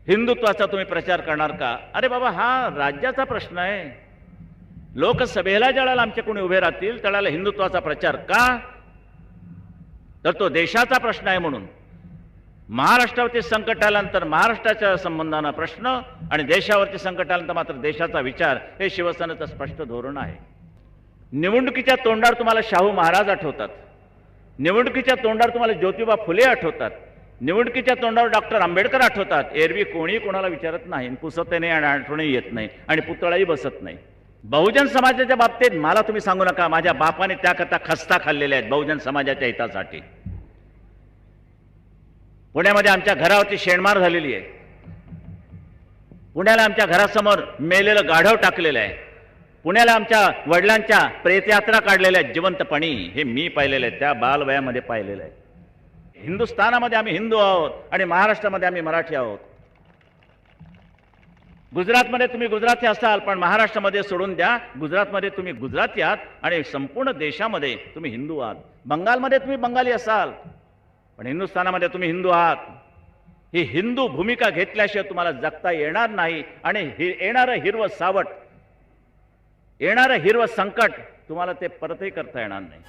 हिंदुत्वाचा तुम्ही प्रचार करणार का? अरे बाबा, हा राज्याचा प्रश्न आहे. लोकसभेला ज्यावेळेला आमचे कोणी उभे राहतील त्यावेळेला हिंदुत्वाचा प्रचार का? तर तो देशाचा प्रश्न आहे. म्हणून महाराष्ट्रावरती संकट आल्यानंतर महाराष्ट्राच्या संबंधानं प्रश्न आणि देशावरती संकट आल्यानंतर मात्र देशाचा विचार, हे शिवसेनेचं स्पष्ट धोरण आहे. निवडणुकीच्या तोंडावर तुम्हाला शाहू महाराज आठवतात, निवडणुकीच्या तोंडावर तुम्हाला ज्योतिबा फुले आठवतात, निवडणुकीच्या तोंडावर डॉक्टर आंबेडकर आठवतात. एरवी कोणी कोणाला विचारत नाही, पुसत नाही आणि आठवणही येत नाही आणि पुतळाही बसत नाही. बहुजन समाजाच्या बाबतीत मला तुम्ही सांगू नका, माझ्या बापाने त्याकरता खस्ता खाल्लेल्या आहेत बहुजन समाजाच्या हितासाठी. पुण्यामध्ये आमच्या घरावरती शेणमार झालेली आहे. पुण्याला आमच्या घरासमोर मेलेलं गाढव टाकलेलं आहे. पुण्याला आमच्या वडिलांच्या प्रेतयात्रा काढलेल्या आहेत जिवंतपणी. हे मी पाहिलेलं आहे, त्या बालवयामध्ये पाहिलेलं आहे. हिंदुस्थानामध्ये आम्ही हिंदू आहोत आणि महाराष्ट्रामध्ये आम्ही मराठी आहोत. गुजरातमध्ये तुम्ही गुजराती असाल, पण महाराष्ट्रामध्ये सोडून द्या, गुजरातमध्ये तुम्ही गुजराती आहात आणि संपूर्ण देशामध्ये तुम्ही हिंदू आहात. बंगालमध्ये तुम्ही बंगाली असाल, पण हिंदुस्थानामध्ये तुम्ही हिंदू आहात. ही हिंदू भूमिका घेतल्याशिवाय तुम्हाला जगता येणार नाही आणि येणारं हिरवं सावट, येणारं हिरवं संकट तुम्हाला ते परतही करता येणार नाही.